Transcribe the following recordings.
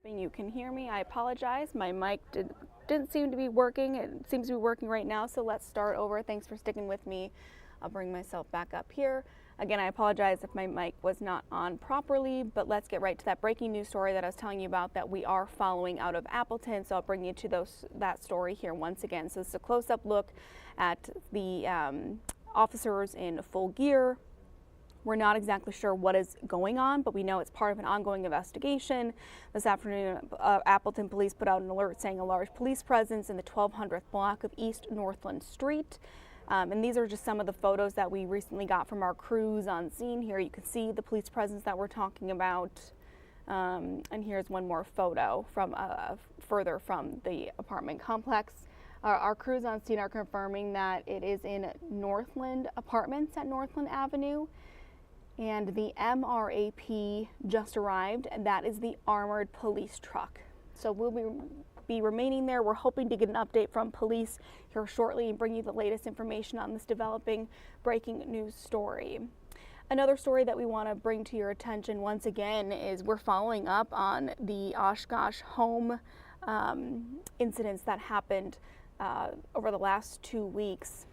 You can hear me. I apologize. My mic didn't seem to be working. It seems to be working right now, so let's start over. Thanks for sticking with me. I'll bring myself back up here. Again, I apologize if my mic was not on properly, but let's get right to that breaking news story that I was telling you about that we are following out of Appleton. So I'll bring you to that story here once again. So this is a close-up look at the officers in full gear. We're not exactly sure what is going on, but we know it's part of an ongoing investigation. This afternoon, Appleton police put out an alert saying a large police presence in the 1200th block of East Northland Street. And these are just some of the photos that we recently got from our crews on scene. Here you can see the police presence that we're talking about. And here's one more photo from further from the apartment complex. Our crews on scene are confirming that it is in Northland Apartments at Northland Avenue. And the MRAP just arrived, and that is the armored police truck. So we'll be remaining there. We're hoping to get an update from police here shortly and bring you the latest information on this developing breaking news story. Another story that we want to bring to your attention once again is we're following up on the Oshkosh home incidents that happened over the last 2 weeks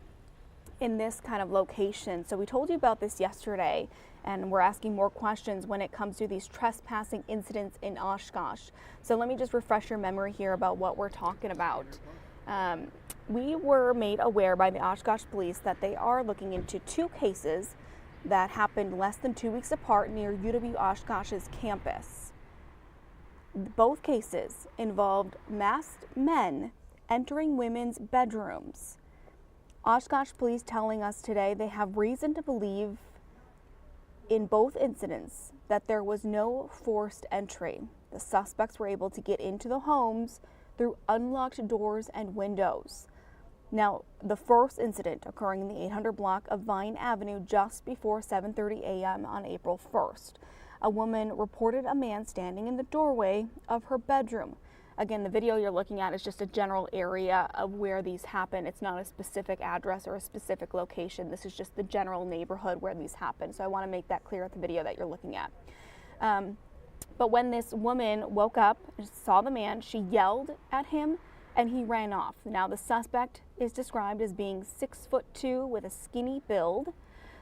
in this kind of location. So we told you about this yesterday, and we're asking more questions when it comes to these trespassing incidents in Oshkosh. So let me just refresh your memory here about what we're talking about. We were made aware by the Oshkosh police that they are looking into 2 cases that happened less than 2 weeks apart near UW Oshkosh's campus. Both cases involved masked men entering women's bedrooms. Oshkosh police telling us today they have reason to believe in both incidents that there was no forced entry. The suspects were able to get into the homes through unlocked doors and windows. Now, the first incident occurring in the 800 block of Vine Avenue just before 7:30 a.m. on April 1st. A woman reported a man standing in the doorway of her bedroom. Again, the video you're looking at is just a general area of where these happen. It's not a specific address or a specific location. This is just the general neighborhood where these happen. So I want to make that clear at the video that you're looking at. But when this woman woke up and saw the man, she yelled at him and he ran off. Now, the suspect is described as being 6'2" with a skinny build.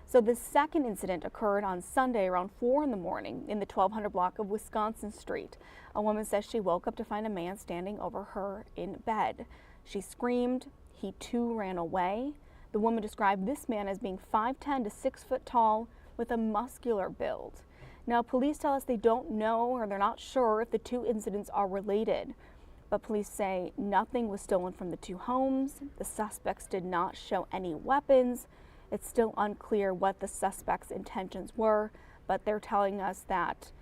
So the second incident occurred on Sunday around 4 in the morning in the 1200 block of Wisconsin Street. A woman says she woke up to find a man standing over her in bed. She screamed. He too ran away. The woman described this man as being 5'10" to 6 foot tall with a muscular build. Now, police tell us they don't know or they're not sure if the 2 incidents are related. But police say nothing was stolen from the 2 homes. The suspects did not show any weapons. It's still unclear what the suspects' intentions were, but they're telling us that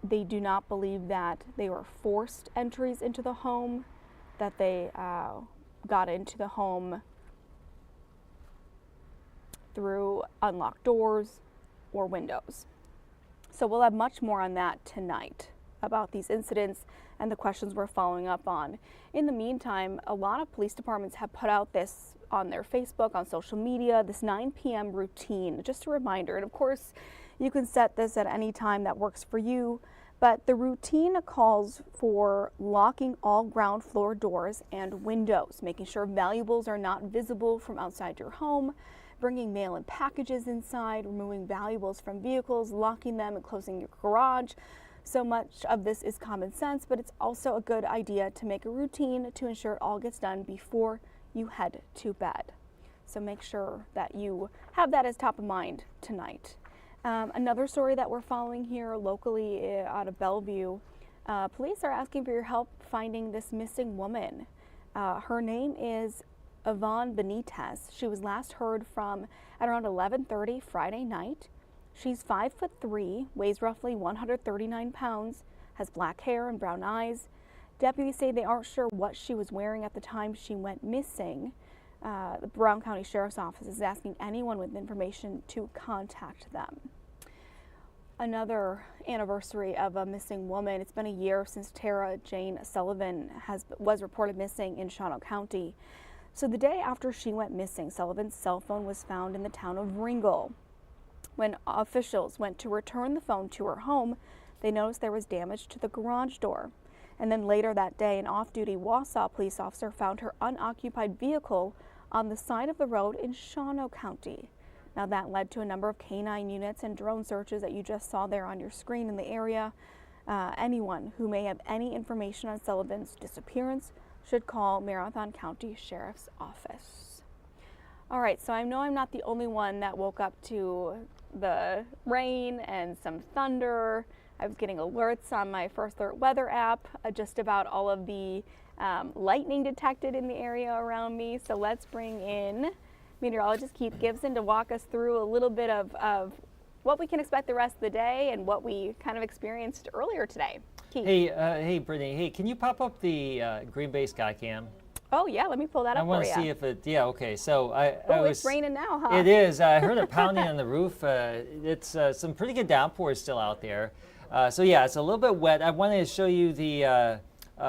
they do not believe that they were forced entries into the home, that they got into the home through unlocked doors or windows. So we'll have much more on that tonight about these incidents and the questions we're following up on. In the meantime, a lot of police departments have put out this on their Facebook, on social media, this 9 p.m. routine, just a reminder. And of course, you can set this at any time that works for you, but the routine calls for locking all ground floor doors and windows, making sure valuables are not visible from outside your home, bringing mail and packages inside, removing valuables from vehicles, locking them and closing your garage. So much of this is common sense, but it's also a good idea to make a routine to ensure it all gets done before you head to bed. So make sure that you have that as top of mind tonight. Another story that we're following here locally out of Bellevue, police are asking for your help finding this missing woman. Her name is Yvonne Benitez. She was last heard from at around 11:30 Friday night. She's 5'3", weighs roughly 139 pounds, has black hair and brown eyes. Deputies say they aren't sure what she was wearing at the time she went missing. The Brown County Sheriff's Office is asking anyone with information to contact them. Another anniversary of a missing woman. It's been a year since Tara Jane Sullivan was reported missing in Shawano County. So the day after she went missing, Sullivan's cell phone was found in the town of Ringgold. When officials went to return the phone to her home, they noticed there was damage to the garage door. And then later that day, an off-duty Wausau police officer found her unoccupied vehicle on the side of the road in Shawano County. Now that led to a number of canine units and drone searches that you just saw there on your screen in the area. Anyone who may have any information on Sullivan's disappearance should call Marathon County Sheriff's Office. All right, so I know I'm not the only one that woke up to the rain and some thunder. I was getting alerts on my First Alert Weather app just about all of the lightning detected in the area around me. So let's bring in meteorologist Keith Gibson to walk us through a little bit of what we can expect the rest of the day and what we kind of experienced earlier today. Keith. Hey, Brittany. Hey, can you pop up the Green Bay Skycam? Oh yeah, let me pull that up for you. I want to see if it. Yeah, okay. So it's raining now, huh? It is. I heard it pounding on the roof. It's some pretty good downpours still out there. So yeah, it's a little bit wet. I wanted to show you the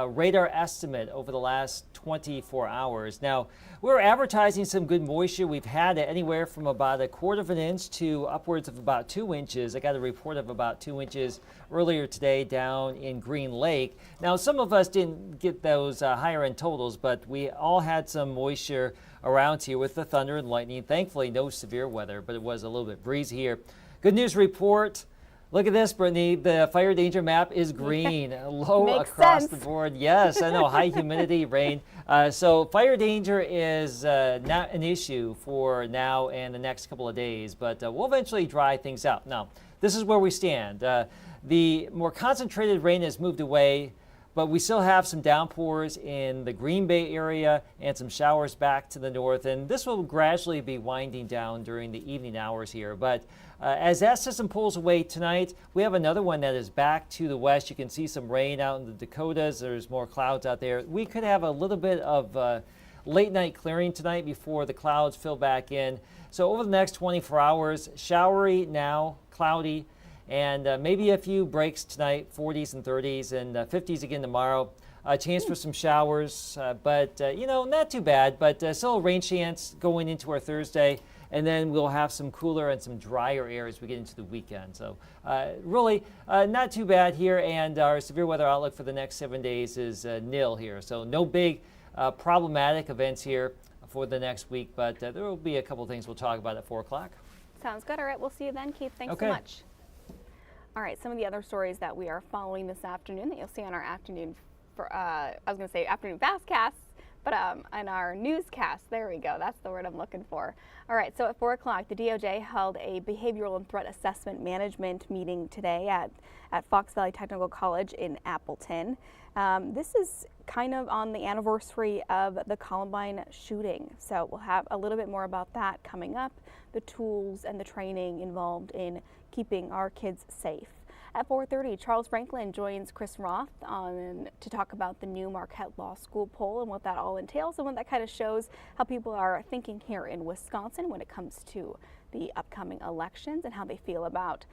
radar estimate over the last 24 hours. Now, we're advertising some good moisture. We've had it anywhere from about 1/4 of an inch to upwards of about 2 inches. I got a report of about 2 inches earlier today down in Green Lake. Now, some of us didn't get those higher end totals, but we all had some moisture around here with the thunder and lightning. Thankfully, no severe weather, but it was a little bit breezy here. Good news report. Look at this, Brittany. The fire danger map is green, low across the board. Yes, I know, high humidity, rain. So fire danger is not an issue for now and the next couple of days, but we'll eventually dry things out. Now, this is where we stand. The more concentrated rain has moved away, but we still have some downpours in the Green Bay area and some showers back to the north, and this will gradually be winding down during the evening hours here. But as that system pulls away tonight, we have another one that is back to the west. You can see some rain out in the Dakotas. There's more clouds out there. We could have a little bit of late night clearing tonight before the clouds fill back in. So over the next 24 hours, showery now, cloudy, and maybe a few breaks tonight, 40s and 30s, and 50s again tomorrow. A chance for some showers, but not too bad, but still a rain chance going into our Thursday. And then we'll have some cooler and some drier air as we get into the weekend. So really not too bad here, and our severe weather outlook for the next 7 days is nil here. So no big problematic events here for the next week, but there will be a couple things we'll talk about at 4 o'clock. Sounds good. All right, we'll see you then, Keith. Thanks so much. All right, some of the other stories that we are following this afternoon that you'll see on our afternoon, afternoon fastcasts, but on our newscast. There we go. That's the word I'm looking for. All right, so at 4 o'clock, the DOJ held a behavioral and threat assessment management meeting today at Fox Valley Technical College in Appleton. This is kind of on the anniversary of the Columbine shooting, so we'll have a little bit more about that coming up, the tools and the training involved in keeping our kids safe. At 4:30, Charles Franklin joins Chris Roth to talk about the new Marquette Law School poll and what that all entails, and what that kind of shows how people are thinking here in Wisconsin when it comes to the upcoming elections and how they feel about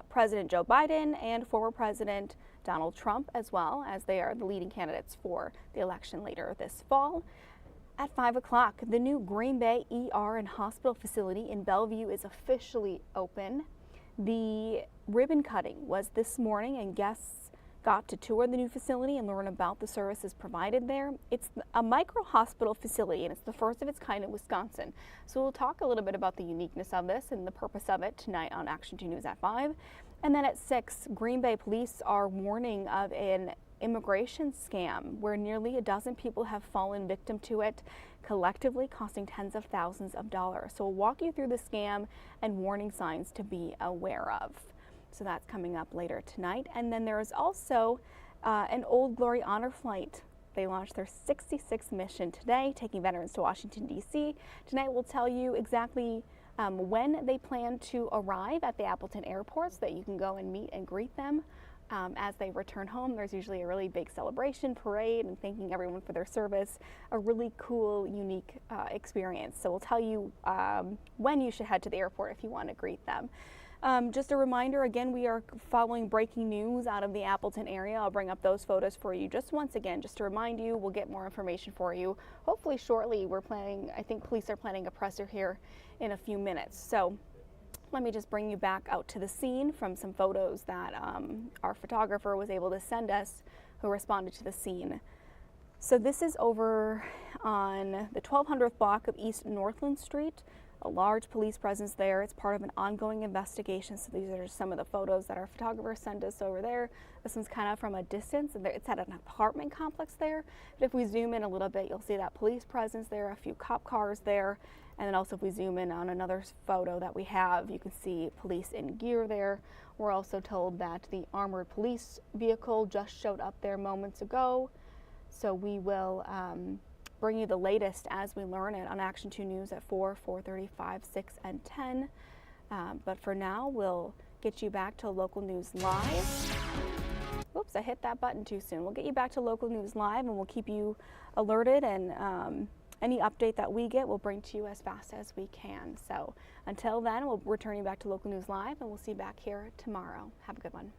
President Joe Biden and former President Donald Trump, as well, as they are the leading candidates for the election later this fall. At 5 o'clock, the new Green Bay ER and hospital facility in Bellevue is officially open. The ribbon cutting was this morning, and guests got to tour the new facility and learn about the services provided there. It's a micro hospital facility, and it's the first of its kind in Wisconsin. So we'll talk a little bit about the uniqueness of this and the purpose of it tonight on Action 2 News at 5. And then at 6, Green Bay police are warning of an immigration scam where nearly a dozen people have fallen victim to it, collectively costing tens of thousands of dollars. So we'll walk you through the scam and warning signs to be aware of. So that's coming up later tonight. And then there is also an Old Glory Honor Flight. They launched their 66th mission today, taking veterans to Washington, D.C. Tonight we'll tell you exactly when they plan to arrive at the Appleton Airport so that you can go and meet and greet them. As they return home, there's usually a really big celebration, parade, and thanking everyone for their service. A really cool, unique experience. So we'll tell you when you should head to the airport if you want to greet them. Just a reminder, again, we are following breaking news out of the Appleton area. I'll bring up those photos for you just once again, just to remind you. We'll get more information for you. Hopefully shortly. I think police are planning a presser here in a few minutes. So let me just bring you back out to the scene from some photos that our photographer was able to send us, who responded to the scene. So this is over on the 1200th block of East Northland Street. A large police presence there. It's part of an ongoing investigation. So these are just some of the photos that our photographer sent us over there. This one's kind of from a distance, and it's at an apartment complex there. But if we zoom in a little bit, you'll see that police presence there, a few cop cars there. And then also if we zoom in on another photo that we have, you can see police in gear there. We're also told that the armored police vehicle just showed up there moments ago. So we will bring you the latest as we learn it on Action 2 News at 4, 4:35, 6, and 10. But for now, we'll get you back to Local News Live. Oops, I hit that button too soon. We'll get you back to Local News Live, and we'll keep you alerted, and any update that we get, we'll bring to you as fast as we can. So until then, we'll return you back to Local News Live, and we'll see you back here tomorrow. Have a good one.